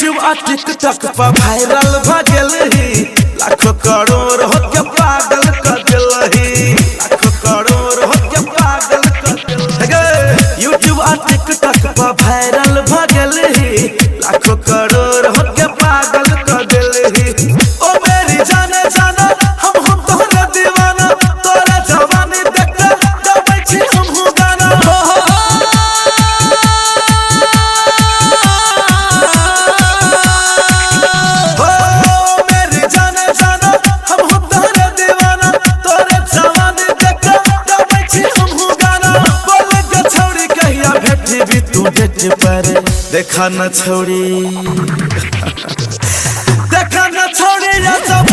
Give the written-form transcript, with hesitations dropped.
YouTube और TikTok पर viral भ गेल ही, लाखों करोड़ हो के पागल कर दिल ही, लाखों करोड़ हो के पागल कर दिल। यूट्यूब और टिकटॉक पर वायरल भ गेल ही, लाखों करोड़ हो के पागल कर दिल ही। ओ मेरी जाने जाना हम तोहरा दीवाना, तोरा जवानी देख के गाबै छी हमहु गाना। तू डेट पर देखा न छोड़ी देखा न छोड़ी।